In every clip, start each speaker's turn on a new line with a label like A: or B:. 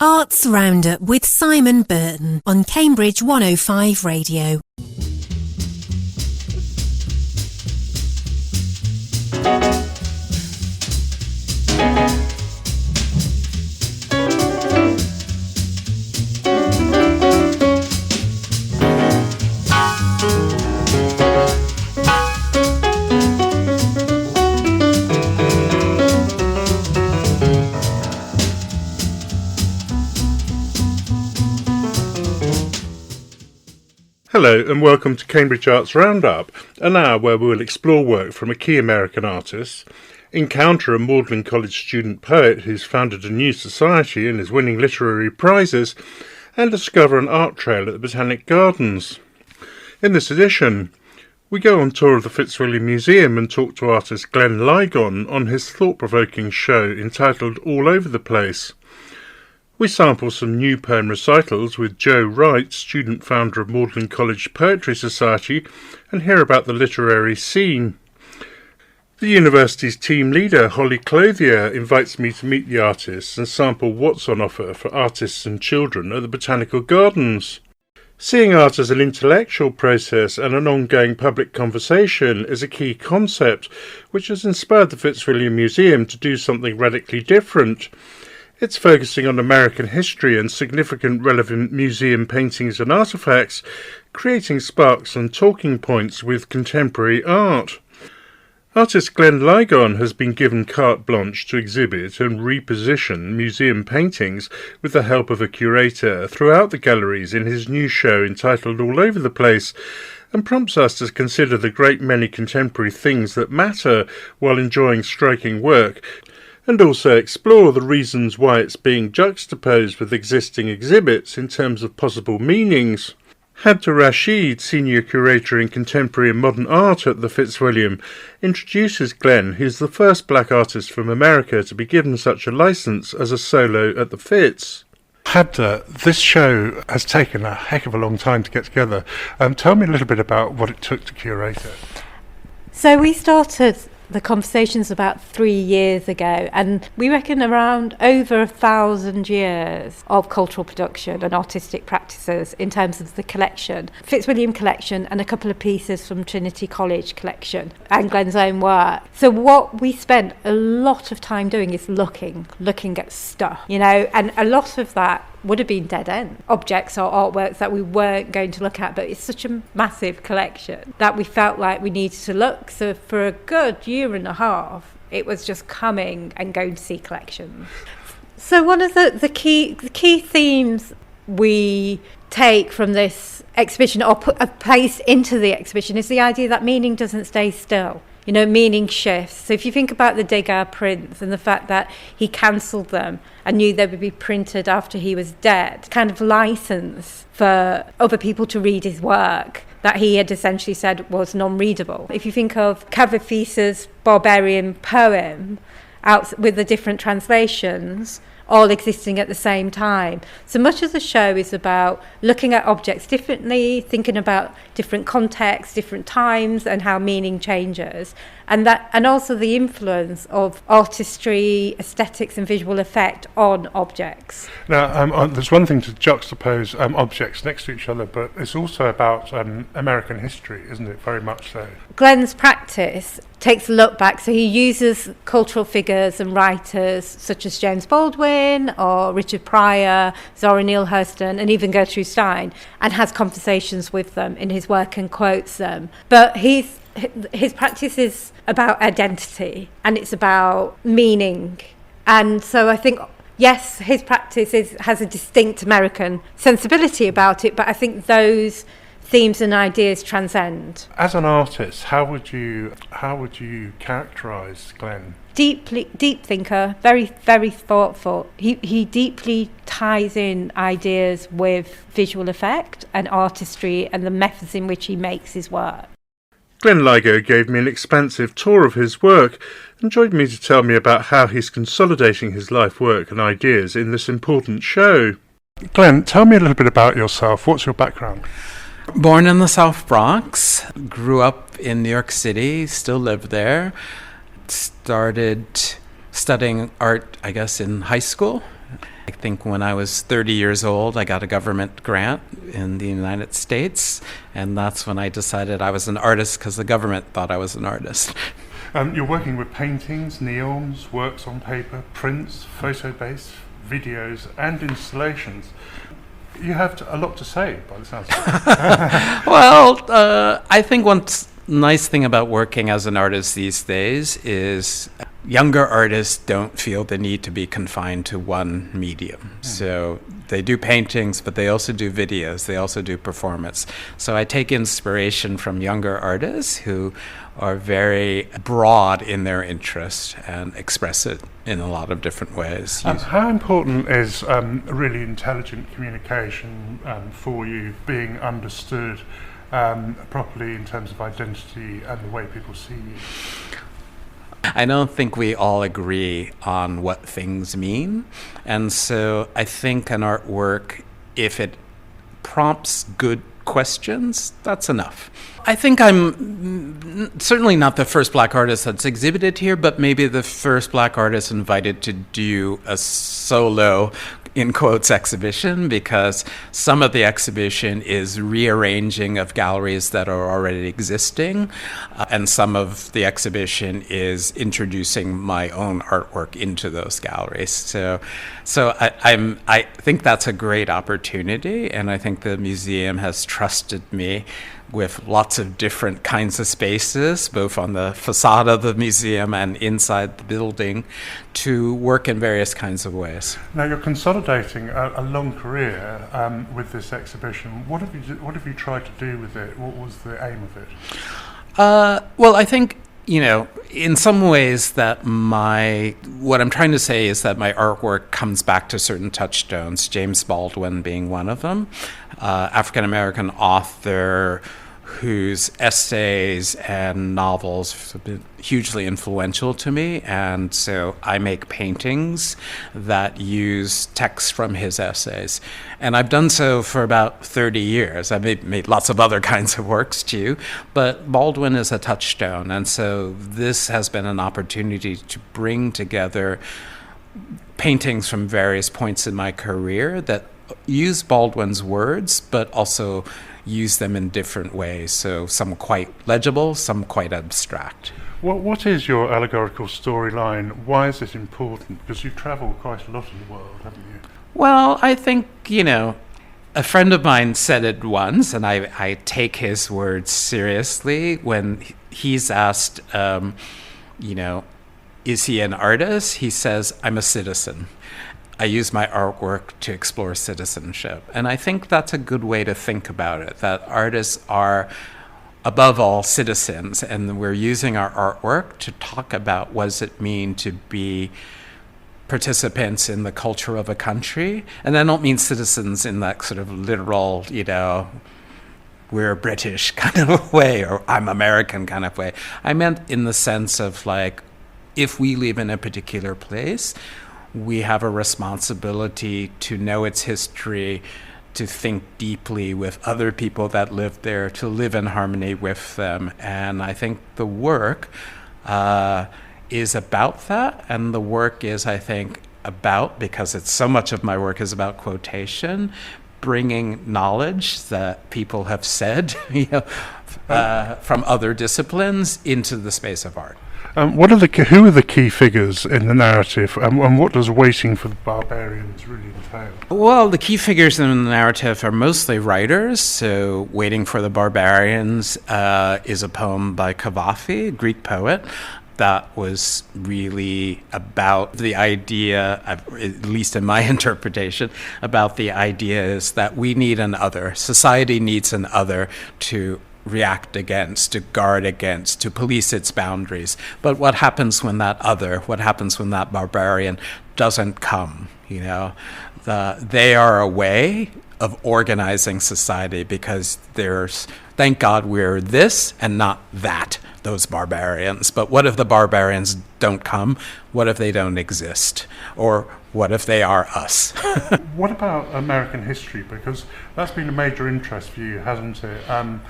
A: Arts Roundup with Simon Bertin on Cambridge 105 Radio.
B: Hello and welcome to Cambridge Arts Roundup, an hour where we will explore work from a key American artist, encounter a Magdalen College student poet who's founded a new society and is winning literary prizes, and discover an art trail at the Botanic Gardens. In this edition, we go on tour of the Fitzwilliam Museum and talk to artist Glenn Ligon on his thought-provoking show entitled All Over the Place. We sample some new poem recitals with Joe Wright, student founder of Magdalen College Poetry Society, and hear about the literary scene. The university's team leader, Holly Clothier, invites me to meet the artists and sample what's on offer for artists and children at the Botanical Gardens. Seeing art as an intellectual process and an ongoing public conversation is a key concept, which has inspired the Fitzwilliam Museum to do something radically different. It's focusing on American history and significant relevant museum paintings and artefacts, creating sparks and talking points with contemporary art. Artist Glenn Ligon has been given carte blanche to exhibit and reposition museum paintings with the help of a curator throughout the galleries in his new show entitled All Over the Place, and prompts us to consider the great many contemporary things that matter while enjoying striking work, and also explore the reasons why it's being juxtaposed with existing exhibits in terms of possible meanings. Hadda Rashid, Senior Curator in Contemporary and Modern Art at the Fitzwilliam, introduces Glenn, who's the first black artist from America to be given such a licence as a solo at the Fitz. Hadda, this show has taken a heck of a long time to get together. Tell me a little bit about what it took to curate it.
C: So we started the conversations about 3 years ago, and we reckon around over 1,000 years of cultural production and artistic practices in terms of the collection, Fitzwilliam collection, and a couple of pieces from Trinity College collection and Glenn's own work. So what we spent a lot of time doing is looking at stuff, and a lot of that would have been dead end objects or artworks that we weren't going to look at, but it's such a massive collection that we felt like we needed to look. So for a good year and a half, it was just coming and going to see collections. So one of the key themes we take from this exhibition, or put a place into the exhibition, is the idea that meaning doesn't stay still. Meaning shifts. So if you think about the Degas prints and the fact that he cancelled them and knew they would be printed after he was dead, kind of license for other people to read his work that he had essentially said was non-readable. If you think of Cavafis's barbarian poem out with the different translations all existing at the same time. So much of the show is about looking at objects differently, thinking about different contexts, different times, and how meaning changes. And also the influence of artistry, aesthetics and visual effect on objects.
B: Now, there's one thing to juxtapose objects next to each other, but it's also about American history, isn't it? Very much so.
C: Glenn's practice takes a look back, so he uses cultural figures and writers such as James Baldwin or Richard Pryor, Zora Neale Hurston, and even Gertrude Stein, and has conversations with them in his work and quotes them. But his practice is about identity and it's about meaning. And so I think, yes, his practice has a distinct American sensibility about it, but I think those themes and ideas transcend.
B: As an artist, how would you characterise Glenn?
C: Deep thinker, very, very thoughtful. He deeply ties in ideas with visual effect and artistry and the methods in which he makes his work.
B: Glenn Ligon gave me an expansive tour of his work and joined me to tell me about how he's consolidating his life work and ideas in this important show. Glenn, tell me a little bit about yourself. What's your background?
D: Born in the South Bronx, grew up in New York City, still live there. Started studying art, I guess, in high school. I think when I was 30 years old, I got a government grant in the United States, and that's when I decided I was an artist because the government thought I was an artist.
B: You're working with paintings, neons, works on paper, prints, photo-based, videos, and installations. You have a lot to say, by the sounds of it.
D: Well, I think one nice thing about working as an artist these days is younger artists don't feel the need to be confined to one medium. So they do paintings, but they also do videos, they also do performance. So I take inspiration from younger artists who are very broad in their interest and express it in a lot of different ways.
B: How important is really intelligent communication for you, being understood properly in terms of identity and the way people see you?
D: I don't think we all agree on what things mean. And so I think an artwork, if it prompts good questions, that's enough. I think I'm certainly not the first black artist that's exhibited here, but maybe the first black artist invited to do a solo, in quotes, exhibition, because some of the exhibition is rearranging of galleries that are already existing, and some of the exhibition is introducing my own artwork into those galleries. So I think that's a great opportunity, and I think the museum has trusted me with lots of different kinds of spaces, both on the facade of the museum and inside the building, to work in various kinds of ways.
B: Now you're consolidating a long career with this exhibition. What have you tried to do with it? What was the aim of it?
D: Well, I think, in some ways what I'm trying to say is that my artwork comes back to certain touchstones, James Baldwin being one of them, African-American author whose essays and novels have been hugely influential to me, and so I make paintings that use text from his essays. And I've done so for about 30 years. I've made lots of other kinds of works too, but Baldwin is a touchstone, and so this has been an opportunity to bring together paintings from various points in my career that use Baldwin's words, but also use them in different ways. So some quite legible, some quite abstract.
B: What is your allegorical storyline? Why is it important? Because you've travelled quite a lot in the world, haven't you?
D: Well, I think, a friend of mine said it once, and I take his words seriously when he's asked, is he an artist? He says, I'm a citizen. I use my artwork to explore citizenship. And I think that's a good way to think about it, that artists are, above all, citizens, and we're using our artwork to talk about what does it mean to be participants in the culture of a country. And I don't mean citizens in that sort of literal, we're British kind of way, or I'm American kind of way. I meant in the sense of, if we live in a particular place, we have a responsibility to know its history, to think deeply with other people that live there, to live in harmony with them. And I think the work is about that. And the work is, I think, about, because it's so much of my work is about quotation, bringing knowledge that people have said from other disciplines into the space of art.
B: Who are the key figures in the narrative, and what does Waiting for the Barbarians really entail?
D: Well, the key figures in the narrative are mostly writers. So Waiting for the Barbarians is a poem by Cavafy, a Greek poet, that was really about the idea, at least in my interpretation, about the idea is that we need an other. Society needs an other to react against, to guard against, to police its boundaries. But what happens when that other, what happens when that barbarian doesn't come? They are a way of organizing society, because thank God we're this and not that, those barbarians. But what if the barbarians don't come? What if they don't exist? Or what if they are us?
B: What about American history? Because that's been a major interest for you, hasn't it? And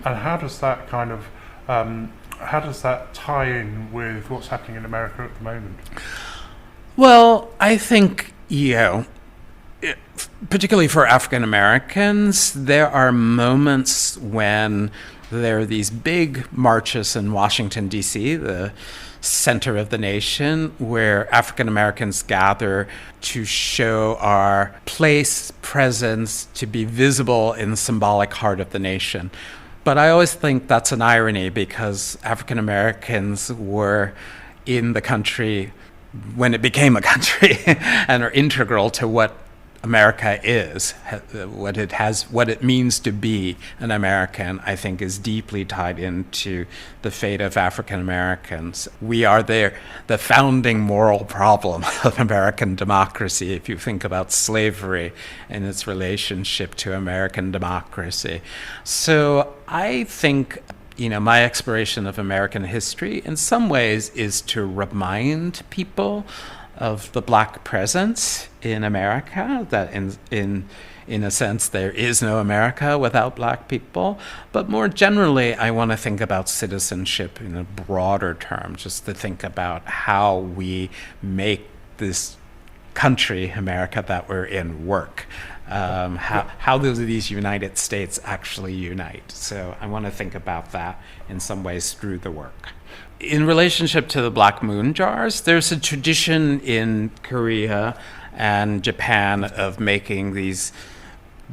B: how does that how does that tie in with what's happening in America at the moment?
D: Well, I think, you know, particularly for African Americans, there are moments when there are these big marches in Washington, D.C., the center of the nation, where African Americans gather to show our place, presence, to be visible in the symbolic heart of the nation. But I always think that's an irony, because African Americans were in the country when it became a country and are integral to what America is, what it means to be an American, I think is deeply tied into the fate of African Americans. We are the founding moral problem of American democracy, if you think about slavery and its relationship to American democracy. So I think, my exploration of American history in some ways is to remind people of the Black presence in America, that in a sense there is no America without Black people. But more generally, I want to think about citizenship in a broader term, just to think about how we make this country, America, that we're in, work. How do these United States actually unite? So I want to think about that in some ways through the work. In relationship to the Black Moon jars, there's a tradition in Korea and Japan of making these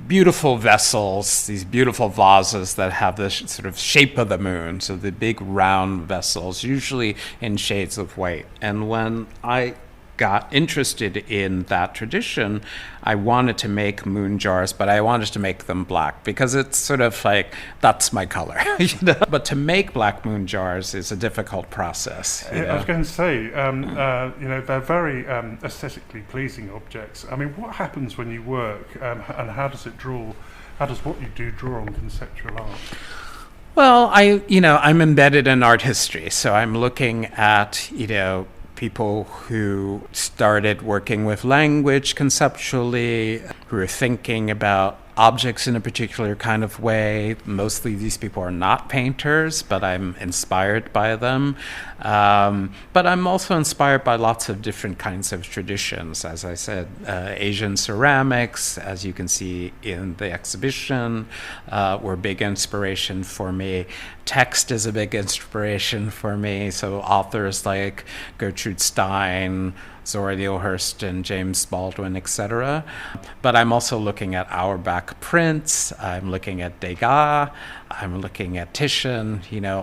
D: beautiful vessels, these beautiful vases that have the sort of shape of the moon, so the big round vessels, usually in shades of white. And when I got interested in that tradition, I wanted to make moon jars, but I wanted to make them black because it's sort of like, that's my color. But to make black moon jars is a difficult process.
B: I was going to say, they're very aesthetically pleasing objects. I mean, what happens when you work, and how does what you do draw on conceptual art?
D: Well, I'm embedded in art history, so I'm looking at, people who started working with language conceptually, who are thinking about objects in a particular kind of way. Mostly these people are not painters, but I'm inspired by them. But I'm also inspired by lots of different kinds of traditions. As I said, Asian ceramics, as you can see in the exhibition, were a big inspiration for me. Text is a big inspiration for me. So authors like Gertrude Stein, Zora Neale Hurston, James Baldwin, etc. But I'm also looking at Auerbach prints, I'm looking at Degas, I'm looking at Titian,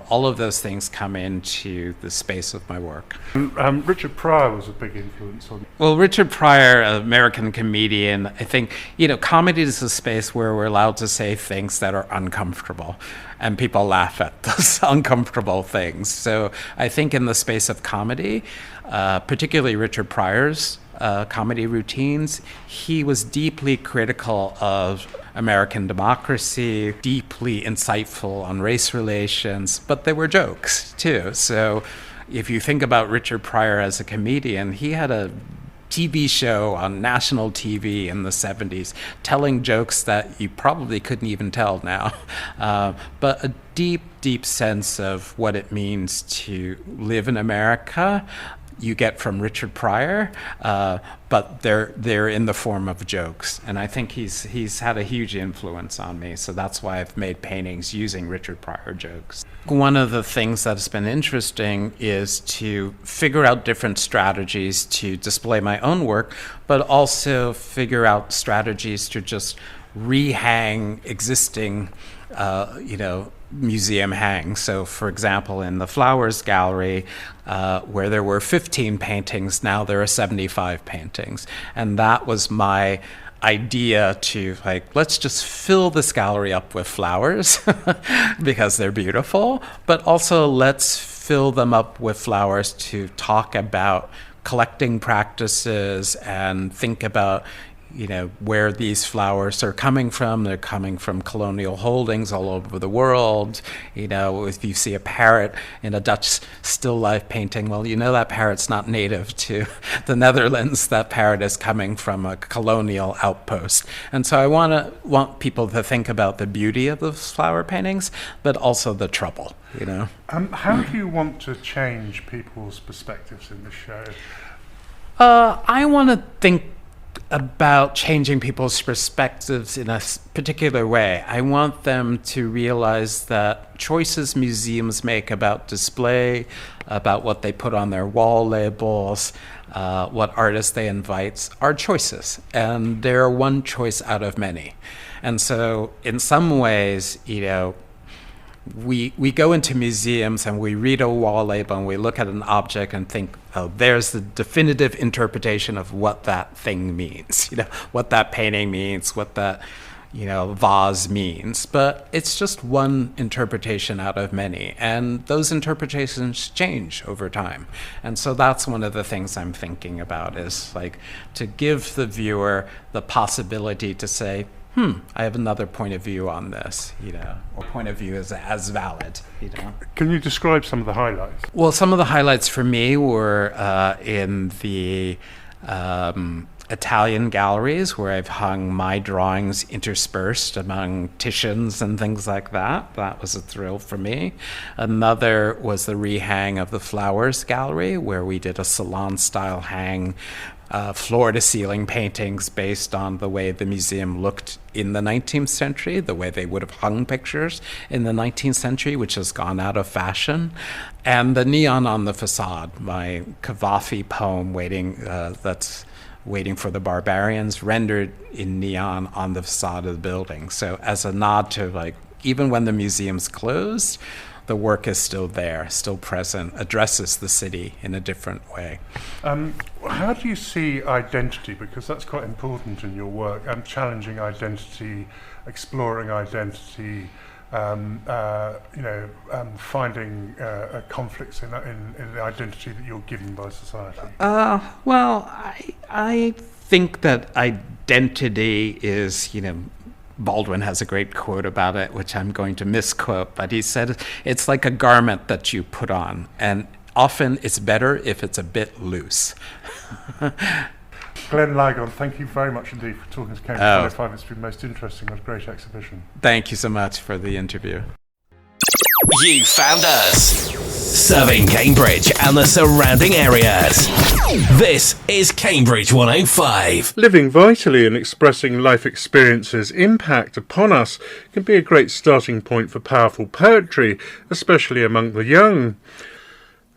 D: all of those things come into the space of my work.
B: Richard Pryor was a big influence on you.
D: Well, Richard Pryor, an American comedian, I think, comedy is a space where we're allowed to say things that are uncomfortable, and people laugh at those uncomfortable things. So I think in the space of comedy, particularly Richard Pryor's comedy routines, he was deeply critical of American democracy, deeply insightful on race relations, but they were jokes too. So if you think about Richard Pryor as a comedian, he had a TV show on national TV in the 70s telling jokes that you probably couldn't even tell now. But a deep, deep sense of what it means to live in America you get from Richard Pryor, but they're in the form of jokes. And I think he's had a huge influence on me, so that's why I've made paintings using Richard Pryor jokes. One of the things that's been interesting is to figure out different strategies to display my own work, but also figure out strategies to just rehang existing, museum hangs. So, for example, in the Flowers Gallery, where there were 15 paintings, now there are 75 paintings. And that was my idea to, let's just fill this gallery up with flowers because they're beautiful, but also let's fill them up with flowers to talk about collecting practices and think about where these flowers are coming from. They're coming from colonial holdings all over the world. If you see a parrot in a Dutch still life painting, well, that parrot's not native to the Netherlands. That parrot is coming from a colonial outpost. And so I want people to think about the beauty of those flower paintings, but also the trouble,
B: How do you want to change people's perspectives in the show?
D: I want to think about changing people's perspectives in a particular way. I want them to realize that choices museums make about display, about what they put on their wall labels, what artists they invite, are choices. And they're one choice out of many. And so in some ways, we go into museums and we read a wall label and we look at an object and think, oh, there's the definitive interpretation of what that thing means, what that painting means, what that, vase means. But it's just one interpretation out of many. And those interpretations change over time. And so that's one of the things I'm thinking about, is like to give the viewer the possibility to say, I have another point of view on this, or point of view is as valid,
B: Can you describe some of the highlights?
D: Well, some of the highlights for me were in the Italian galleries, where I've hung my drawings interspersed among Titian's and things like that. That was a thrill for me. Another was the rehang of the Flowers Gallery, where we did a salon-style hang, floor-to-ceiling paintings based on the way the museum looked in the 19th century, the way they would have hung pictures in the 19th century, which has gone out of fashion. And the Neon on the Facade, my Cavafy poem that's Waiting for the Barbarians, rendered in neon on the facade of the building. So as a nod to, even when the museum's closed, the work is still there, still present, addresses the city in a different way.
B: How do you see identity? Because that's quite important in your work. Challenging identity, exploring identity, finding conflicts in the identity that you're given by society.
D: Well, I think that identity is, Baldwin has a great quote about it, which I'm going to misquote, but he said it's like a garment that you put on, and often it's better if it's a bit loose.
B: Glenn Ligon, thank you very much indeed for talking to Cambridge 105. It's been most interesting. What a great exhibition.
D: Thank you so much for the interview.
E: You found us, serving Cambridge and the surrounding areas. This is Cambridge 105.
B: Living vitally and expressing life experiences' impact upon us can be a great starting point for powerful poetry, especially among the young.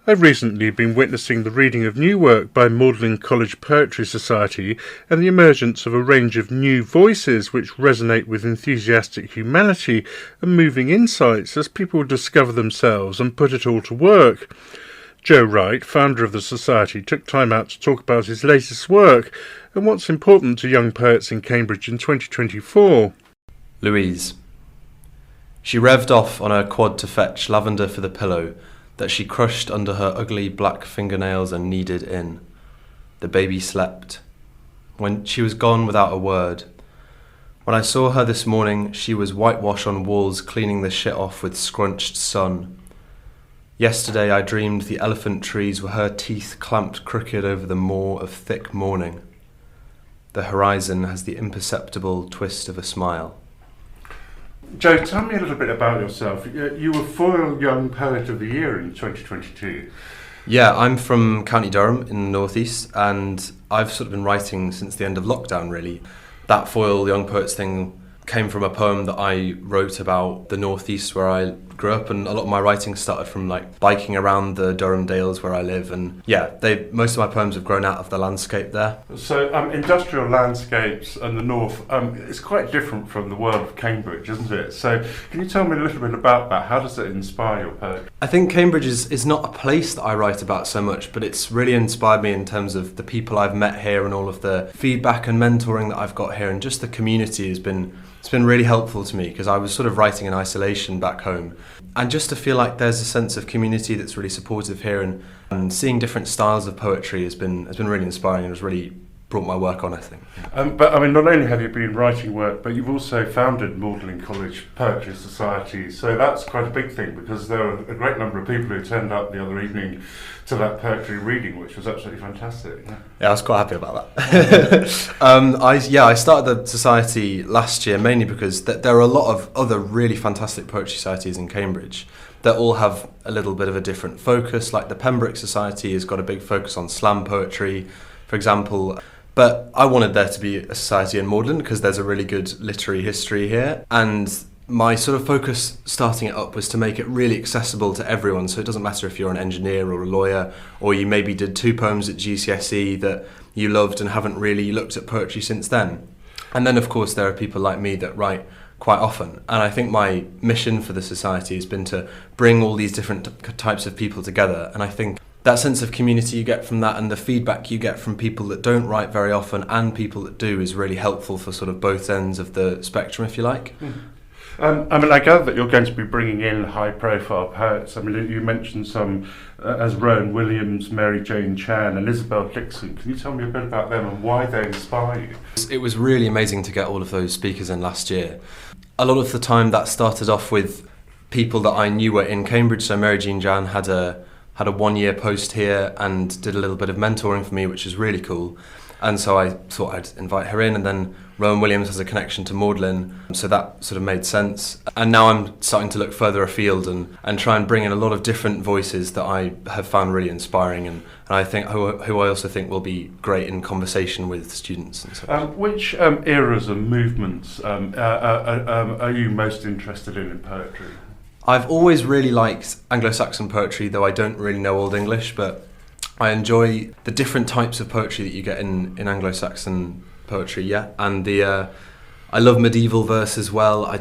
B: I've recently been witnessing the reading of new work by Magdalen College Poetry Society and the emergence of a range of new voices which resonate with enthusiastic humanity and moving insights as people discover themselves and put it all to work. Joe Wright, founder of the Society, took time out to talk about his latest work and what's important to young poets in Cambridge in 2024.
F: Louise. She revved off on her quad to fetch lavender for the pillow that she crushed under her ugly black fingernails and kneaded in. The baby slept. When she was gone without a word. When I saw her this morning, she was whitewash on walls cleaning the shit off with scrunched sun. Yesterday I dreamed the elephant trees were her teeth clamped crooked over the moor of thick morning. The horizon has the imperceptible twist of a smile.
B: Joe, tell me a little bit about yourself. You were Foyle Young Poet of the Year in 2022.
F: Yeah, I'm from County Durham in the northeast, and I've sort of been writing since the end of lockdown, really. That Foyle Young Poets thing came from a poem that I wrote about the northeast where I grew up, and a lot of my writing started from biking around the Durham Dales where I live, and most of my poems have grown out of the landscape there.
B: So industrial landscapes and the north, it's quite different from the world of Cambridge, isn't it? So can you tell me a little bit about that? How does it inspire your poetry?
F: I think Cambridge is not a place that I write about so much, but it's really inspired me in terms of the people I've met here and all of the feedback and mentoring that I've got here, and just the community has been really helpful to me, because I was sort of writing in isolation back home. And just to feel like there's a sense of community that's really supportive here, and seeing different styles of poetry has been really inspiring, and has really brought my work on, I think.
B: But not only have you been writing work, but you've also founded Magdalen College Poetry Society. So that's quite a big thing, because there are a great number of people who turned up the other evening to that poetry reading, which was absolutely fantastic.
F: Yeah, I was quite happy about that. I started the society last year mainly because there are a lot of other really fantastic poetry societies in Cambridge that all have a little bit of a different focus. Like the Pembroke Society has got a big focus on slam poetry. For example, But I wanted there to be a society in Magdalen because there's a really good literary history here. And my sort of focus starting it up was to make it really accessible to everyone. So it doesn't matter if you're an engineer or a lawyer, or you maybe did 2 poems at GCSE that you loved and haven't really looked at poetry since then. And then, of course, there are people like me that write quite often. And I think my mission for the society has been to bring all these different types of people together. And I think that sense of community you get from that, and the feedback you get from people that don't write very often and people that do, is really helpful for sort of both ends of the spectrum, if you like.
B: I gather that you're going to be bringing in high-profile poets. I mean, you mentioned some as Rowan Williams, Mary Jane Chan and Isabel Dixon. Can you tell me a bit about them and why they inspire you?
F: It was really amazing to get all of those speakers in last year. A lot of the time that started off with people that I knew were in Cambridge. So Mary Jane Chan had a 1-year post here and did a little bit of mentoring for me, which is really cool. And so I thought I'd invite her in, and then Rowan Williams has a connection to Magdalen, so that sort of made sense. And now I'm starting to look further afield and try and bring in a lot of different voices that I have found really inspiring, and I think who I also think will be great in conversation with students. And so
B: which eras and movements are you most interested in poetry?
F: I've always really liked Anglo-Saxon poetry, though I don't really know Old English, but I enjoy the different types of poetry that you get in Anglo-Saxon poetry, yeah. And I love medieval verse as well. I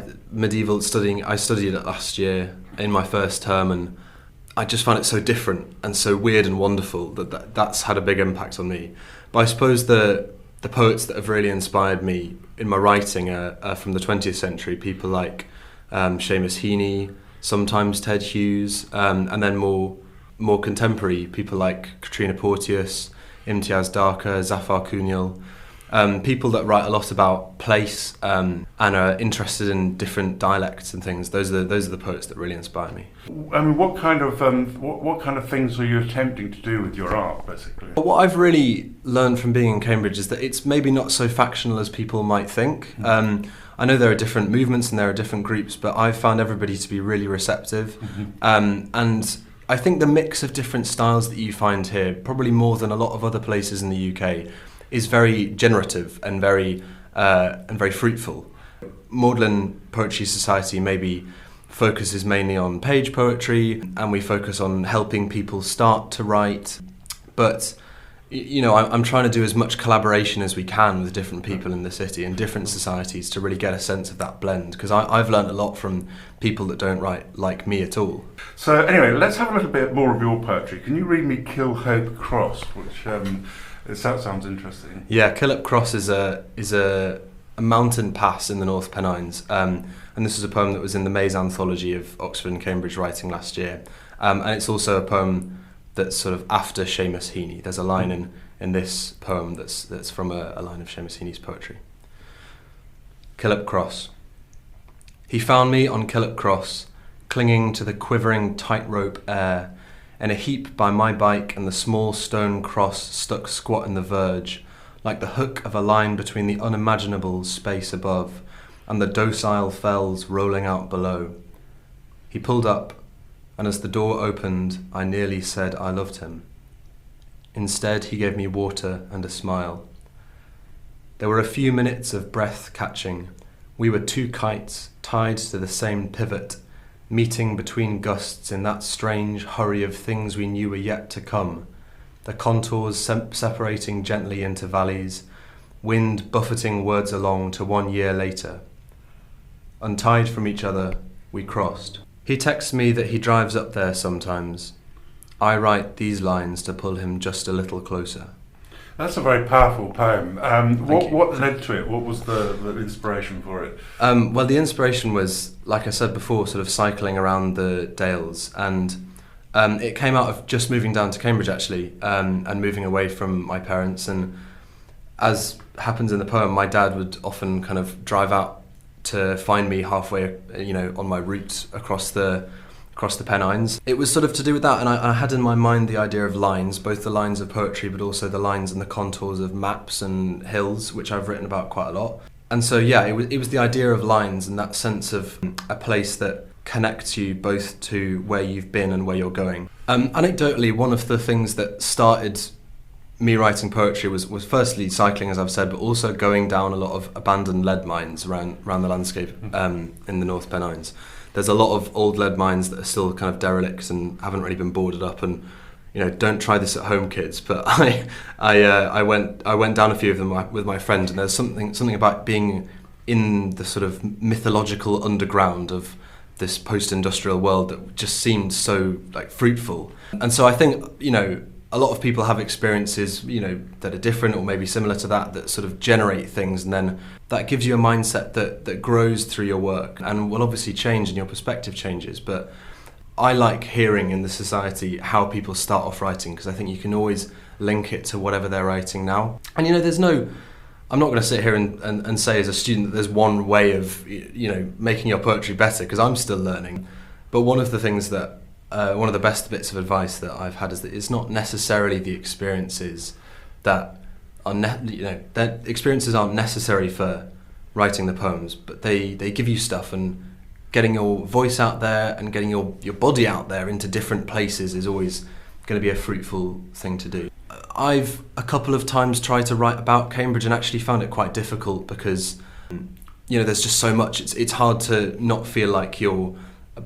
F: studied it last year in my first term, and I just found it so different and so weird and wonderful that's had a big impact on me. But I suppose the poets that have really inspired me in my writing are from the 20th century, people like Seamus Heaney, sometimes Ted Hughes, and then more contemporary people like Katrina Porteous, Imtiaz Darka, Zafar Kunyal, people that write a lot about place and are interested in different dialects and things. Those are the poets that really inspire me.
B: I mean, what kind of things are you attempting to do with your art, basically?
F: What I've really learned from being in Cambridge is that it's maybe not so factional as people might think. I know there are different movements and there are different groups, but I've found everybody to be really receptive. And I think the mix of different styles that you find here, probably more than a lot of other places in the UK, is very generative and very fruitful. Magdalen Poetry Society maybe focuses mainly on page poetry, and we focus on helping people start to write. But you know, I'm trying to do as much collaboration as we can with different people in the city and different societies to really get a sense of that blend, because I've learned a lot from people that don't write like me at all.
B: So anyway, let's have a little bit more of your poetry. Can you read me Kill Hope Cross, which that sounds interesting.
F: Yeah, Killip Cross is a mountain pass in the North Pennines, and this is a poem that was in the Mays Anthology of Oxford and Cambridge writing last year, and it's also a poem that's sort of after Seamus Heaney. There's a line in this poem that's from a line of Seamus Heaney's poetry. Killip Cross. He found me on Killip Cross, clinging to the quivering tightrope air, in a heap by my bike, and the small stone cross stuck squat in the verge, like the hook of a line between the unimaginable space above and the docile fells rolling out below. He pulled up, and as the door opened, I nearly said I loved him. Instead, he gave me water and a smile. There were a few minutes of breath catching. We were 2 kites tied to the same pivot, meeting between gusts in that strange hurry of things we knew were yet to come, the contours separating gently into valleys, wind buffeting words along to 1 year later. Untied from each other, we crossed. He texts me that he drives up there sometimes. I write these lines to pull him just a little closer.
B: That's a very powerful poem. What led to it? What was the inspiration for it?
F: Well, the inspiration was, like I said before, sort of cycling around the Dales, and it came out of just moving down to Cambridge, actually, and moving away from my parents. And as happens in the poem, my dad would often kind of drive out to find me halfway, on my route across the Pennines. It was sort of to do with that, and I had in my mind the idea of lines, both the lines of poetry but also the lines and the contours of maps and hills, which I've written about quite a lot. And so yeah, it was the idea of lines and that sense of a place that connects you both to where you've been and where you're going. Anecdotally, one of the things that started me writing poetry was firstly cycling, as I've said, but also going down a lot of abandoned lead mines around the landscape in the North Pennines. There's a lot of old lead mines that are still kind of derelicts and haven't really been boarded up. And don't try this at home, kids. But I went down a few of them with my friend, and there's something about being in the sort of mythological underground of this post-industrial world that just seemed so like fruitful. And so I think a lot of people have experiences, that are different or maybe similar to that sort of generate things, and then that gives you a mindset that grows through your work and will obviously change and your perspective changes. But I like hearing in the society how people start off writing, because I think you can always link it to whatever they're writing now. And I'm not going to sit here and say as a student that there's one way of making your poetry better, because I'm still learning. But one of the things that one of the best bits of advice that I've had is that it's not necessarily the experiences that are that experiences aren't necessary for writing the poems, but they give you stuff, and getting your voice out there and getting your body out there into different places is always going to be a fruitful thing to do. I've a couple of times tried to write about Cambridge and actually found it quite difficult because there's just so much. It's hard to not feel like you're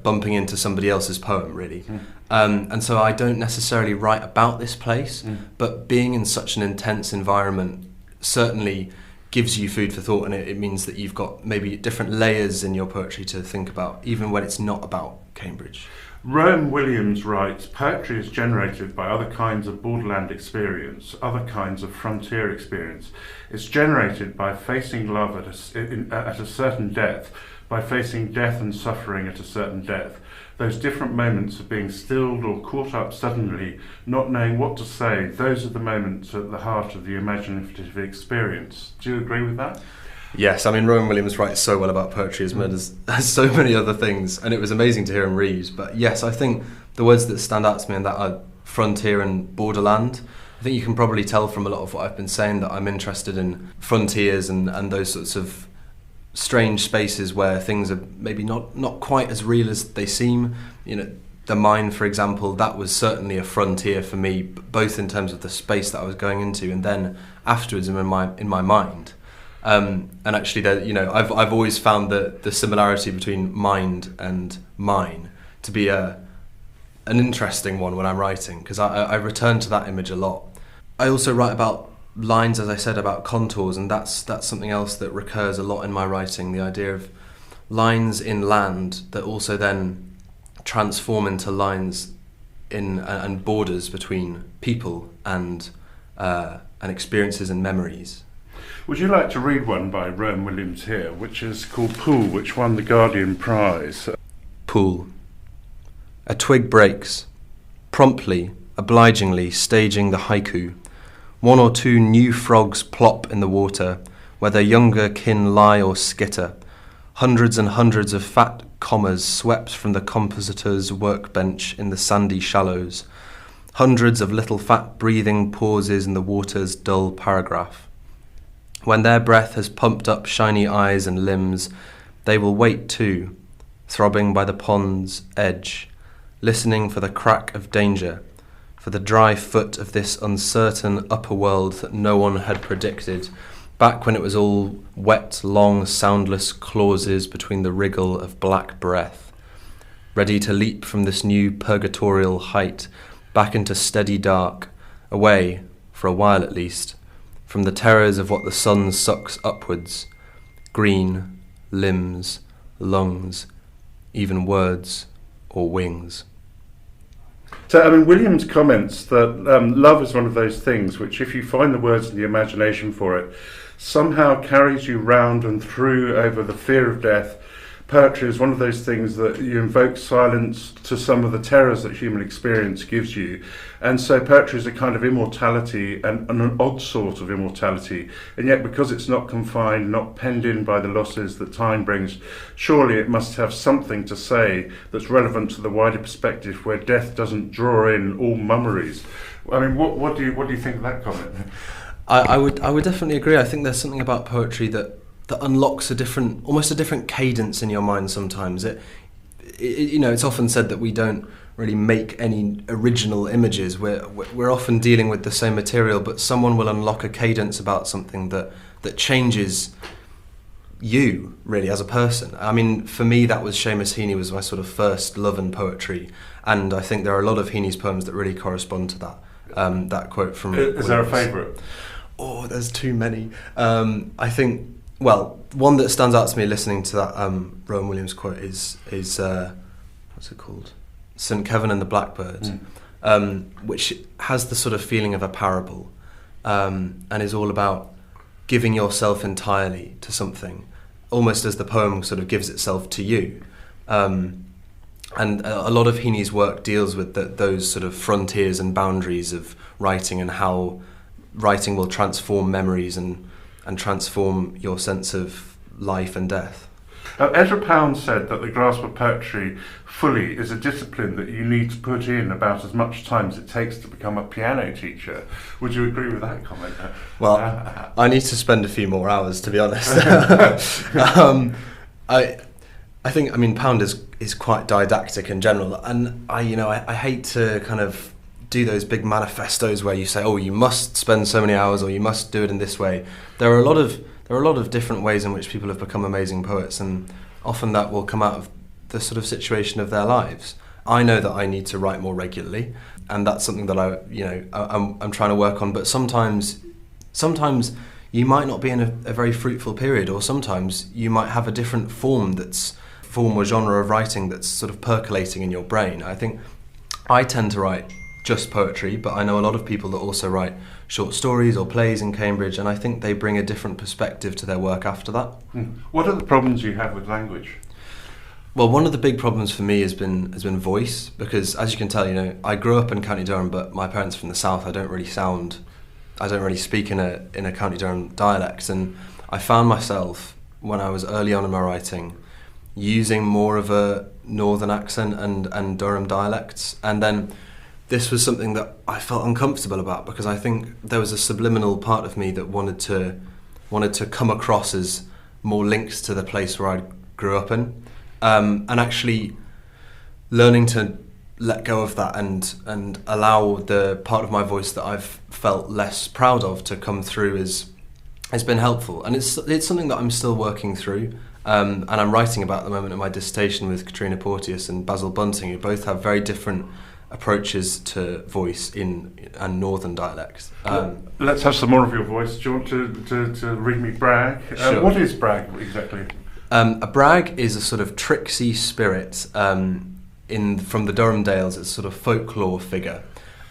F: bumping into somebody else's poem, really. And so I don't necessarily write about this place, but being in such an intense environment certainly gives you food for thought, and it means that you've got maybe different layers in your poetry to think about, even when it's not about Cambridge.
B: Rowan Williams writes, poetry is generated by other kinds of borderland experience, other kinds of frontier experience. It's generated by facing love at a certain depth, by facing death and suffering at a certain depth. Those different moments of being stilled or caught up suddenly, not knowing what to say, those are the moments at the heart of the imaginative experience. Do you agree with that?
F: Yes, I mean, Rowan Williams writes so well about poetry as well as so many other things, and it was amazing to hear him read. But yes, I think the words that stand out to me and that are frontier and borderland. I think you can probably tell from a lot of what I've been saying that I'm interested in frontiers and those sorts of strange spaces where things are maybe not quite as real as they seem. The mine, for example, that was certainly a frontier for me, both in terms of the space that I was going into and then afterwards in my mind. And actually, I've always found the similarity between mind and mine to be an interesting one when I'm writing, because I return to that image a lot. I also write about lines, as I said, about contours, and that's something else that recurs a lot in my writing, the idea of lines in land that also then transform into lines and borders between people and experiences and memories.
B: Would you like to read one by Rowan Williams here, which is called Pool, which won the Guardian Prize?
F: Pool. A twig breaks, promptly, obligingly staging the haiku. One or two new frogs plop in the water, where their younger kin lie or skitter. Hundreds and hundreds of fat commas swept from the compositor's workbench in the sandy shallows. Hundreds of little fat breathing pauses in the water's dull paragraph. When their breath has pumped up shiny eyes and limbs, they will wait too, throbbing by the pond's edge, listening for the crack of danger, for the dry foot of this uncertain upper world that no one had predicted, back when it was all wet, long, soundless clauses between the wriggle of black breath, ready to leap from this new purgatorial height, back into steady dark, away, for a while at least, from the terrors of what the sun sucks upwards, green, limbs, lungs, even words or wings.
B: So, Williams comments that love is one of those things which, if you find the words and the imagination for it, somehow carries you round and through over the fear of death. Poetry is one of those things that you invoke silence to some of the terrors that human experience gives you. And so poetry is a kind of immortality and an odd sort of immortality. And yet, because it's not confined, not penned in by the losses that time brings, surely it must have something to say that's relevant to the wider perspective where death doesn't draw in all mummeries. What do you think of that comment?
F: I would definitely agree. I think there's something about poetry that unlocks almost a different cadence in your mind sometimes. It's often said that we don't really make any original images. We're often dealing with the same material, but someone will unlock a cadence about something that changes you really as a person. I mean, for me, that was Seamus Heaney was my sort of first love in poetry, and I think there are a lot of Heaney's poems that really correspond to that. That quote from
B: Is there a favourite?
F: Oh, there's too many. I think, well, one that stands out to me listening to that Rowan Williams quote is what's it called? St. Kevin and the Blackbird, which has the sort of feeling of a parable, and is all about giving yourself entirely to something, almost as the poem sort of gives itself to you. And a lot of Heaney's work deals with those sort of frontiers and boundaries of writing, and how writing will transform memories and transform your sense of life and death.
B: Ezra Pound said that the grasp of poetry fully is a discipline that you need to put in about as much time as it takes to become a piano teacher. Would you agree with that comment?
F: Well, I need to spend a few more hours, to be honest. I think, I mean, Pound is quite didactic in general, and I hate to kind of do those big manifestos where you say, oh, you must spend so many hours, or you must do it in this way. There are a lot of different ways in which people have become amazing poets, and often that will come out of the sort of situation of their lives. I know that I need to write more regularly, and that's something that I'm trying to work on. But sometimes you might not be in a very fruitful period, or sometimes you might have a different form or genre of writing that's sort of percolating in your brain. I think I tend to write just poetry, but I know a lot of people that also write short stories or plays in Cambridge, and I think they bring a different perspective to their work after that.
B: What are the problems you have with language?
F: Well, one of the big problems for me has been voice, because as you can tell, I grew up in County Durham, but my parents are from the south. I don't really speak in a County Durham dialect, and I found myself when I was early on in my writing using more of a northern accent and Durham dialects, and then this was something that I felt uncomfortable about, because I think there was a subliminal part of me that wanted to come across as more links to the place where I grew up in, and actually learning to let go of that and allow the part of my voice that I've felt less proud of to come through has been helpful, and it's something that I'm still working through. And I'm writing about at the moment in my dissertation with Katrina Porteous and Basil Bunting, who both have very different approaches to voice and northern dialects.
B: Let's have some more of your voice. Do you want to read me brag?
F: Sure.
B: What is brag exactly?
F: A brag is a sort of tricksy spirit from the Durham Dales. It's a sort of folklore figure.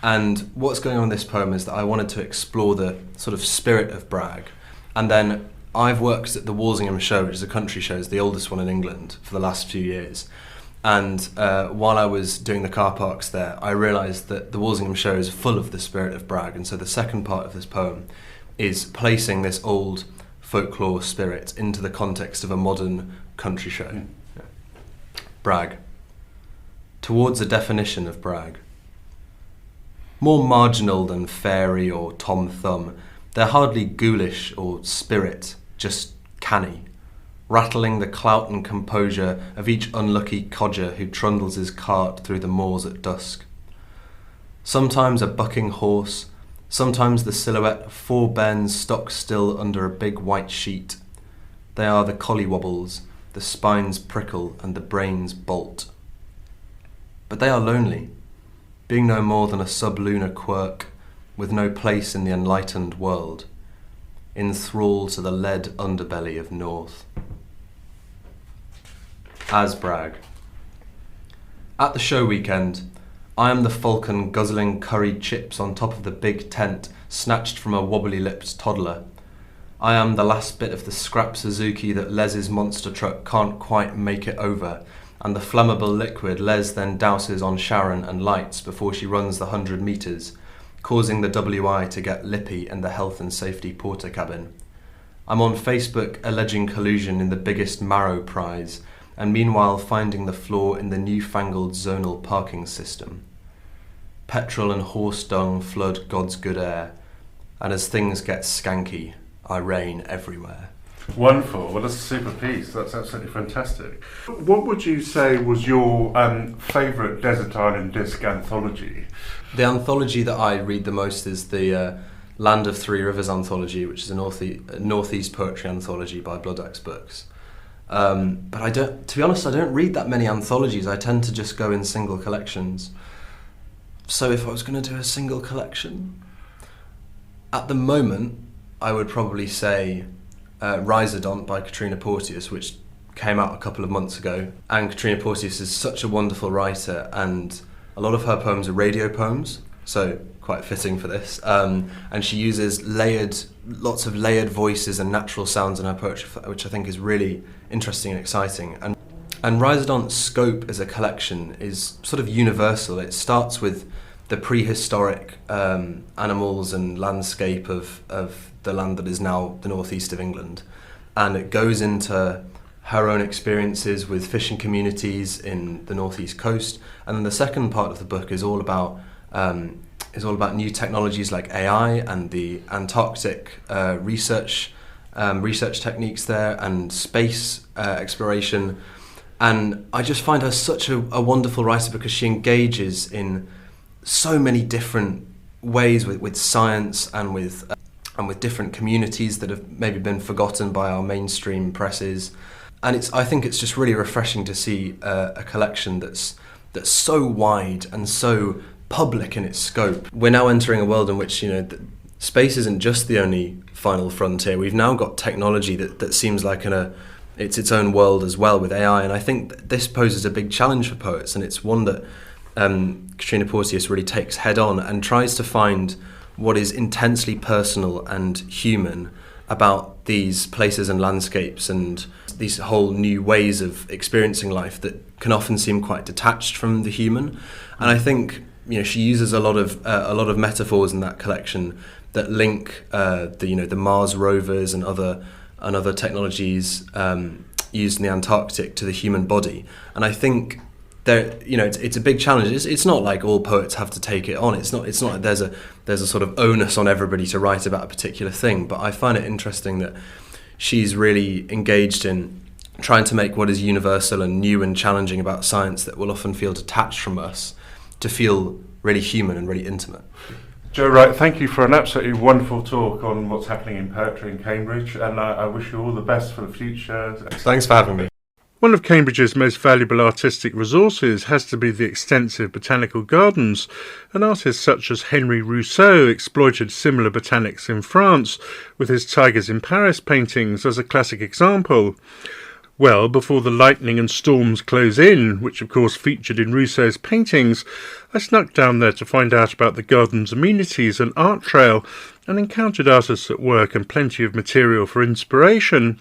F: And what's going on in this poem is that I wanted to explore the sort of spirit of brag. And then I've worked at the Walsingham Show, which is a country show, it's the oldest one in England, for the last few years. And while I was doing the car parks there, I realised that the Walsingham Show is full of the spirit of brag. And so the second part of this poem is placing this old folklore spirit into the context of a modern country show. Yeah. Brag. Towards a definition of brag. More marginal than fairy or Tom Thumb, they're hardly ghoulish or spirit, just canny, rattling the clout and composure of each unlucky codger who trundles his cart through the moors at dusk. Sometimes a bucking horse, sometimes the silhouette of four bairns stock still under a big white sheet. They are the collywobbles, the spines prickle and the brains bolt. But they are lonely, being no more than a sublunar quirk, with no place in the enlightened world, in thrall to the lead underbelly of North. As brag. At the show weekend, I am the falcon guzzling curried chips on top of the big tent snatched from a wobbly-lipped toddler. I am the last bit of the scrap Suzuki that Les's monster truck can't quite make it over, and the flammable liquid Les then douses on Sharon and lights before she runs the 100 metres, causing the WI to get lippy in the health and safety porter cabin. I'm on Facebook alleging collusion in the biggest Marrow prize, and meanwhile finding the flaw in the newfangled zonal parking system. Petrol and horse dung flood God's good air, and as things get skanky, I rain everywhere.
B: Wonderful. Well, that's a super piece. That's absolutely fantastic. What would you say was your favourite Desert Island Disc anthology?
F: The anthology that I read the most is the Land of Three Rivers anthology, which is a northeast poetry anthology by Blood Axe Books. But to be honest, I don't read that many anthologies. I tend to just go in single collections. So if I was going to do a single collection, at the moment, I would probably say Recitals by Katrina Porteous, which came out a couple of months ago. And Katrina Porteous is such a wonderful writer, and a lot of her poems are radio poems, so quite fitting for this. And she uses lots of layered voices and natural sounds in her poetry, which I think is really interesting and exciting. And Recitals' scope as a collection is sort of universal. It starts with the prehistoric animals and landscape of the land that is now the northeast of England, and it goes into her own experiences with fishing communities in the northeast coast. And then the second part of the book is all about new technologies like AI and the Antarctic research techniques there, and space exploration. And I just find her such a wonderful writer because she engages in so many different ways with science and with different communities that have maybe been forgotten by our mainstream presses. And I think it's just really refreshing to see a collection that's so wide and so public in its scope. We're now entering a world in which, space isn't just the only final frontier. We've now got technology that seems like it's its own world as well with AI. And I think that this poses a big challenge for poets, and it's one that Katrina Porteous really takes head on and tries to find what is intensely personal and human about these places and landscapes and these whole new ways of experiencing life that can often seem quite detached from the human. And I think she uses a lot of metaphors in that collection that link the Mars rovers and other technologies used in the Antarctic to the human body. And I think it's a big challenge. It's not like all poets have to take it on. It's not like there's a sort of onus on everybody to write about a particular thing. But I find it interesting that she's really engaged in trying to make what is universal and new and challenging about science that will often feel detached from us to feel really human and really intimate.
B: Joe Wright, thank you for an absolutely wonderful talk on what's happening in poetry in Cambridge, and I wish you all the best for the future.
F: Thanks for having me.
B: One of Cambridge's most valuable artistic resources has to be the extensive botanical gardens, and artists such as Henri Rousseau exploited similar botanics in France, with his Tigers in Paris paintings as a classic example. Well, before the lightning and storms close in, which of course featured in Rousseau's paintings, I snuck down there to find out about the garden's amenities and art trail, and encountered artists at work and plenty of material for inspiration.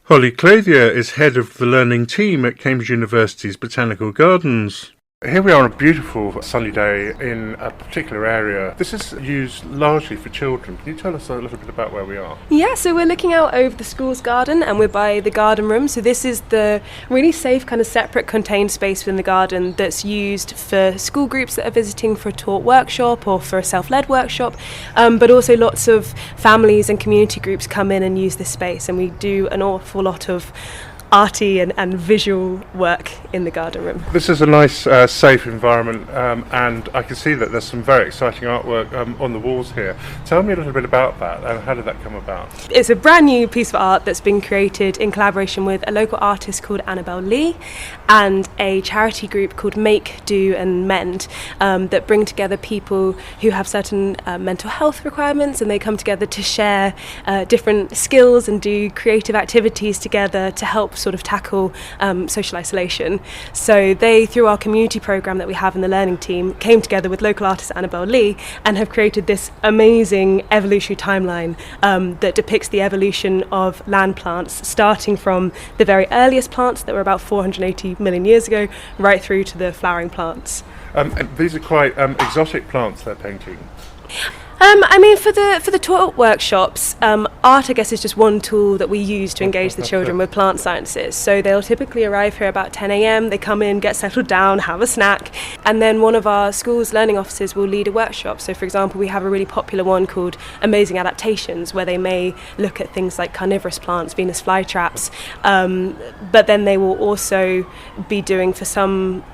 B: Holly Clothier is head of the learning team at Cambridge University's Botanical Gardens. Here we are on a beautiful sunny day in a particular area. This is used largely for children. Can you tell us a little bit about where we are?
G: Yeah, so we're looking out over the school's garden, and we're by the garden room. So this is the really safe kind of separate contained space within the garden that's used for school groups that are visiting for a taught workshop or for a self-led workshop, but also lots of families and community groups come in and use this space, and we do an awful lot of arty and visual work in the garden room.
B: This is a nice, safe environment, and I can see that there's some very exciting artwork on the walls here. Tell me a little bit about that, and how did that come about?
G: It's a brand new piece of art that's been created in collaboration with a local artist called Annabelle Lee and a charity group called Make, Do and Mend that bring together people who have certain mental health requirements, and they come together to share different skills and do creative activities together to help sort of tackle social isolation. So they, through our community programme that we have in the learning team, came together with local artist Annabelle Lee and have created this amazing evolutionary timeline that depicts the evolution of land plants, starting from the very earliest plants that were about 480 million years ago, right through to the flowering plants.
B: And these are quite exotic plants they're painting.
G: I mean, for the taught workshops, art, I guess, is just one tool that we use to engage the children with plant sciences. So they'll typically arrive here about 10 a.m, they come in, get settled down, have a snack, and then one of our school's learning officers will lead a workshop. So, for example, we have a really popular one called Amazing Adaptations, where they may look at things like carnivorous plants, Venus flytraps, but then they will also be doing for some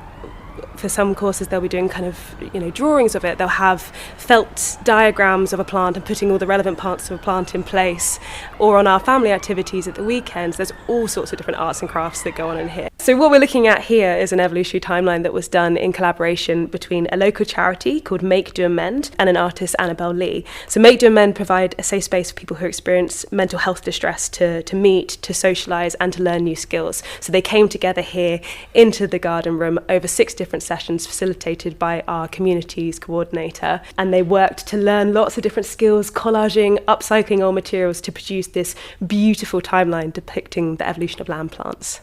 G: courses they'll be doing kind of, drawings of it. They'll have felt diagrams of a plant and putting all the relevant parts of a plant in place. Or on our family activities at the weekends, there's all sorts of different arts and crafts that go on in here. So what we're looking at here is an evolutionary timeline that was done in collaboration between a local charity called Make, Do and Mend and an artist, Annabelle Lee. So Make, Do and Mend provide a safe space for people who experience mental health distress to meet, to socialise and to learn new skills. So they came together here into the garden room over 6 different sessions facilitated by our communities coordinator, and they worked to learn lots of different skills, collaging, upcycling old materials to produce this beautiful timeline depicting the evolution of land plants.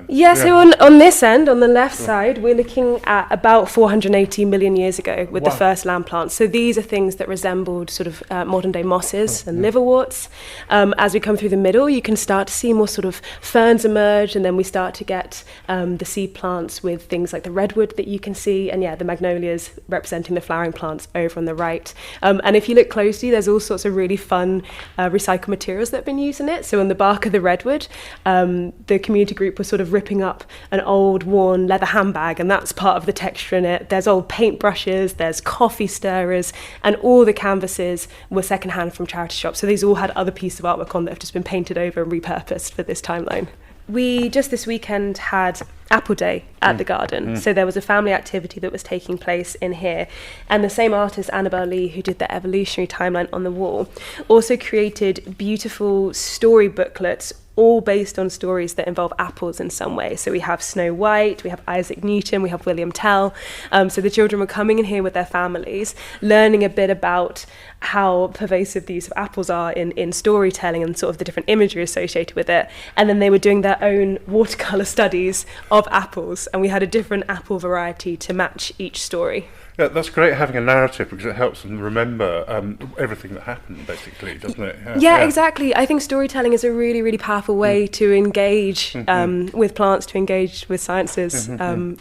G: Yeah, so on this end, on the left side, we're looking at about 480 million years ago with the first land plants. So these are things that resembled sort of modern day mosses and liverworts. As we come through the middle, you can start to see more sort of ferns emerge, and then we start to get the seed plants with things like the redwood that you can see, and the magnolias representing the flowering plants over on the right. And if you look closely, there's all sorts of really fun recycled materials that have been used in it. So on the bark of the redwood, the community group was sort of ripping up an old worn leather handbag, and that's part of the texture in it. There's old paintbrushes, there's coffee stirrers, and all the canvases were secondhand from charity shops. So these all had other pieces of artwork on that have just been painted over and repurposed for this timeline. We just this weekend had Apple Day at the garden. So there was a family activity that was taking place in here, and the same artist, Annabelle Lee, who did the evolutionary timeline on the wall, also created beautiful story booklets all based on stories that involve apples in some way. So we have Snow White, we have Isaac Newton, we have William Tell. So the children were coming in here with their families, learning a bit about how pervasive the use of apples are in storytelling and sort of the different imagery associated with it. And then they were doing their own watercolour studies of apples, and we had a different apple variety to match each story.
B: Yeah, that's great having a narrative, because it helps them remember everything that happened, basically, doesn't it?
G: Yeah, exactly. I think storytelling is a really, really powerful way to engage with plants, to engage with sciences.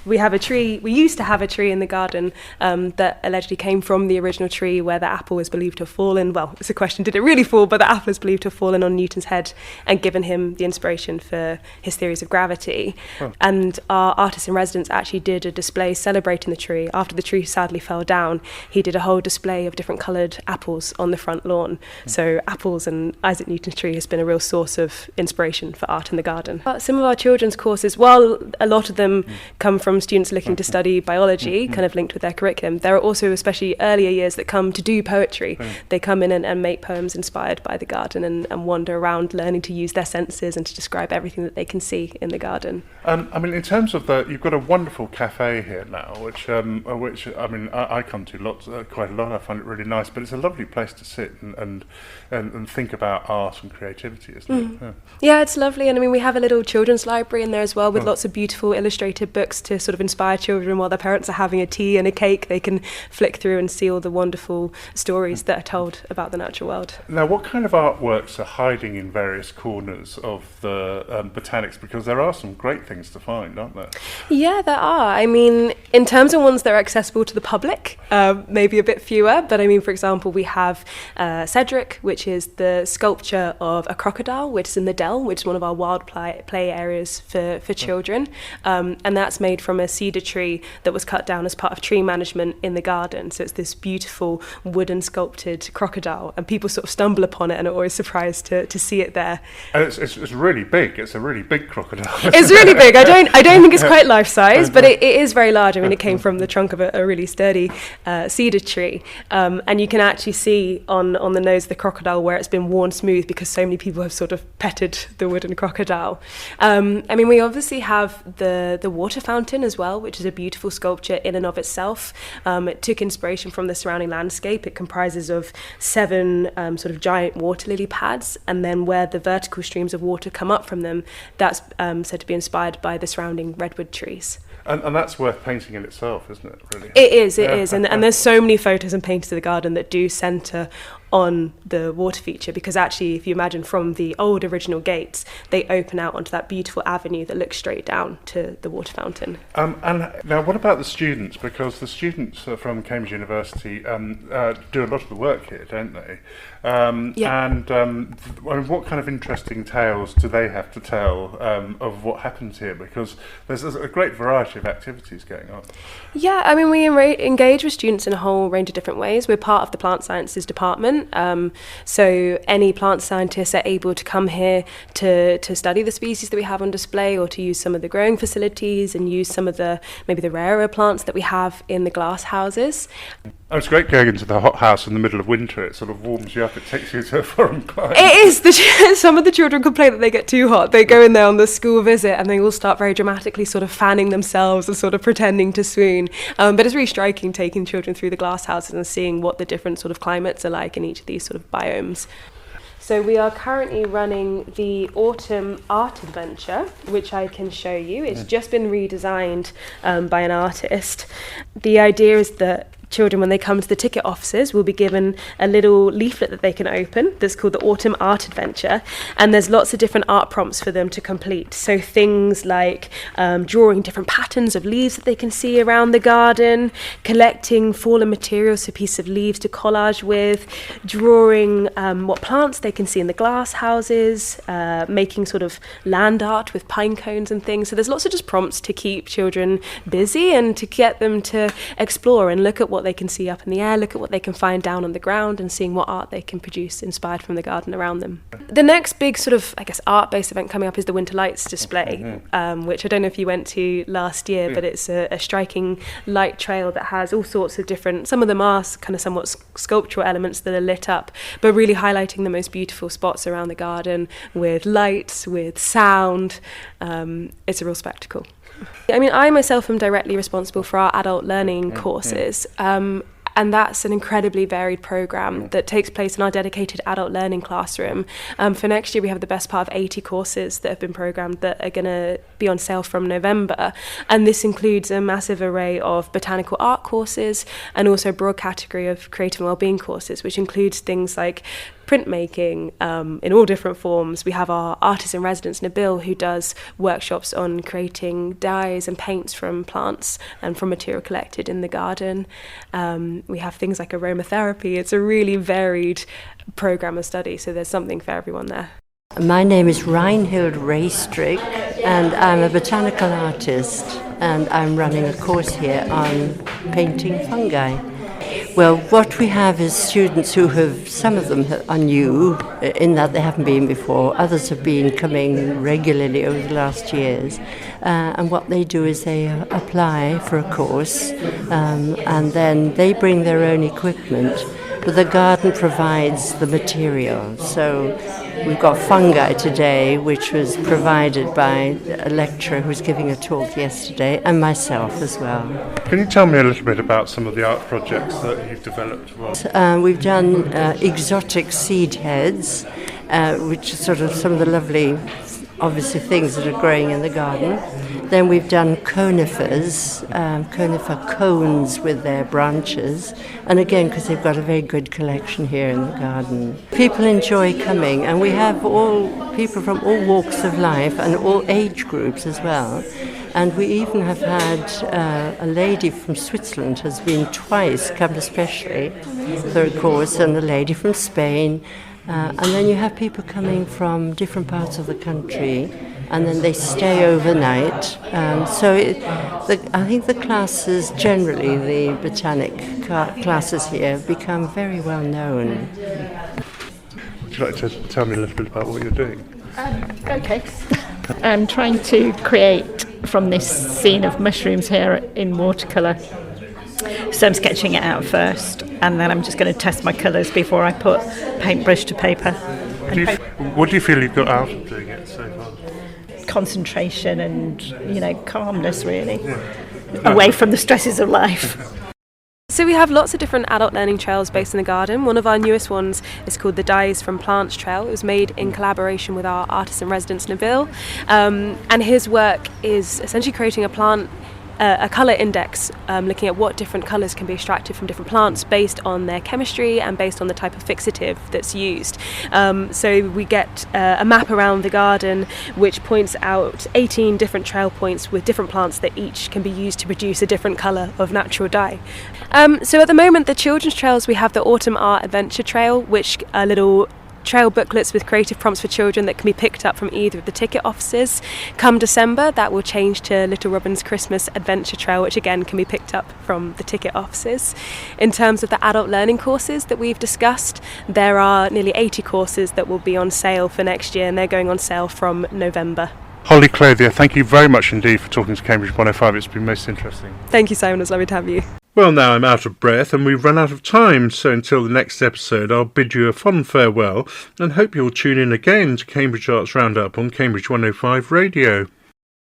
G: We have a tree, we used to have a tree in the garden that allegedly came from the original tree where the apple was believed to have fallen. Well, it's a question, did it really fall? But the apple is believed to have fallen on Newton's head and given him the inspiration for his theories of gravity. And our artist in residence actually did a display celebrating the tree. After the tree sadly fell down, he did a whole display of different coloured apples on the front lawn. So apples and Isaac Newton's tree has been a real source of inspiration for art in the garden. Some of our children's courses, while a lot of them come from students looking to study biology, kind of linked with their curriculum, there are also especially earlier years that come to do poetry. They come in and make poems inspired by the garden and wander around learning to use their senses and to describe everything that they can see in the garden.
B: I mean, in terms of you've got a wonderful cafe here now, which I mean, I come to quite a lot. I find it really nice, but it's a lovely place to sit and think about art and creativity, isn't it?
G: Yeah, it's lovely. And I mean, we have a little children's library in there as well with lots of beautiful illustrated books to sort of inspire children while their parents are having a tea and a cake. They can flick through and see all the wonderful stories that are told about the natural world.
B: Now, what kind of artworks are hiding in various corners of the botanics? Because there are some great things to find, aren't there?
G: Yeah, there are. I mean, in terms of ones that are accessible to the public, maybe a bit fewer, but I mean, for example, we have Cedric, which is the sculpture of a crocodile, which is in the Dell, which is one of our wild play areas for children, and that's made from a cedar tree that was cut down as part of tree management in the garden. So it's this beautiful wooden sculpted crocodile, and people sort of stumble upon it and are always surprised to see it there.
B: And it's really big. It's a really big crocodile.
G: It's really big. I don't think it's quite life size, but it is very large. I mean, it came from the trunk of a really sturdy cedar tree, and you can actually see on the nose of the crocodile where it's been worn smooth because so many people have sort of petted the wooden crocodile. I mean, we obviously have the water fountain as well, which is a beautiful sculpture in and of itself. It took inspiration from the surrounding landscape. It comprises of 7 sort of giant water lily pads, and then where the vertical streams of water come up from them, that's said to be inspired by the surrounding redwood trees.
B: And that's worth painting in itself, isn't it, really?
G: It is, and there's so many photos and paintings of the garden that do centre on the water feature, because actually, if you imagine from the old original gates, they open out onto that beautiful avenue that looks straight down to the water fountain.
B: And now, what about the students? Because the students from Cambridge University do a lot of the work here, don't they? And what kind of interesting tales do they have to tell of what happens here? Because there's a great variety of activities going on.
G: Yeah, I mean, we engage with students in a whole range of different ways. We're part of the plant sciences department, so any plant scientists are able to come here to study the species that we have on display, or to use some of the growing facilities and use some of the maybe the rarer plants that we have in the glass houses.
B: Oh, it's great going into the hot house in the middle of winter. It sort of warms you up. It takes you to a foreign climate.
G: It is. Some of the children complain that they get too hot. They go in there on the school visit and they all start very dramatically sort of fanning themselves and sort of pretending to swoon. But it's really striking taking children through the glass houses and seeing what the different sort of climates are like in each of these sort of biomes. So we are currently running the autumn art adventure, which I can show you. It's just been redesigned by an artist. The idea is that children, when they come to the ticket offices, will be given a little leaflet that they can open that's called the Autumn Art Adventure, and there's lots of different art prompts for them to complete. So things like drawing different patterns of leaves that they can see around the garden, collecting fallen materials, so pieces of leaves to collage with, drawing what plants they can see in the glass houses, making sort of land art with pine cones and things. So there's lots of just prompts to keep children busy and to get them to explore and look at what they can see up in the air, look at what they can find down on the ground, and seeing what art they can produce inspired from the garden around them. The next big sort of, I guess, art-based event coming up is the Winter Lights display, which I don't know if you went to last year, but it's a striking light trail that has all sorts of different, some of them are kind of somewhat sculptural elements that are lit up, but really highlighting the most beautiful spots around the garden with lights, with sound. It's a real spectacle. I mean, I myself am directly responsible for our adult learning courses, and that's an incredibly varied programme that takes place in our dedicated adult learning classroom. For next year, we have the best part of 80 courses that have been programmed that are going to be on sale from November, and this includes a massive array of botanical art courses and also a broad category of creative and wellbeing courses, which includes things like printmaking in all different forms. We have our artist in residence, Nabil, who does workshops on creating dyes and paints from plants and from material collected in the garden. We have things like aromatherapy. It's a really varied programme of study, so there's something for everyone there.
H: My name is Reinhild Raystrick, and I'm a botanical artist, and I'm running a course here on painting fungi. Well, what we have is students who have, some of them are new in that they haven't been before, others have been coming regularly over the last years, and what they do is they apply for a course, and then they bring their own equipment, but the garden provides the material. So we've got fungi today, which was provided by a lecturer who was giving a talk yesterday, and myself as well.
B: Can you tell me a little bit about some of the art projects that you've developed?
H: We've done exotic seed heads, which are sort of some of the lovely, obviously, things that are growing in the garden. Then we've done conifers, conifer cones with their branches, and again, because they've got a very good collection here in the garden. People enjoy coming, and we have all people from all walks of life and all age groups as well. And we even have had a lady from Switzerland has been twice, come especially for a course, and a lady from Spain. And then you have people coming from different parts of the country, and then they stay overnight. I think the classes, generally the botanic classes here, become very well known.
B: Would you like to tell me a little bit about what you're doing?
I: Okay. I'm trying to create from this scene of mushrooms here in watercolour. So I'm sketching it out first, and then I'm just going to test my colours before I put paintbrush to paper.
B: What do you feel you've got out of doing it so far?
I: Concentration and, calmness, really, away from the stresses of life.
G: So we have lots of different adult learning trails based in the garden. One of our newest ones is called the Dyes from Plants Trail. It was made in collaboration with our artist in residence, Nabil, and his work is essentially creating a plant a colour index looking at what different colours can be extracted from different plants based on their chemistry and based on the type of fixative that's used. So we get a map around the garden which points out 18 different trail points with different plants that each can be used to produce a different colour of natural dye. So at the moment, the children's trails, we have the Autumn Art Adventure Trail, which are little trail booklets with creative prompts for children that can be picked up from either of the ticket offices. Come December, that will change to Little Robin's Christmas Adventure Trail, which again can be picked up from the ticket offices. In terms of the adult learning courses that we've discussed, there are nearly 80 courses that will be on sale for next year, and they're going on sale from November.
B: Holly Clothier, thank you very much indeed for talking to Cambridge 105. It's been most interesting.
G: Thank you, Simon. It was lovely to have you.
B: Well, now I'm out of breath and we've run out of time, so until the next episode, I'll bid you a fond farewell and hope you'll tune in again to Cambridge Arts Roundup on Cambridge 105 Radio.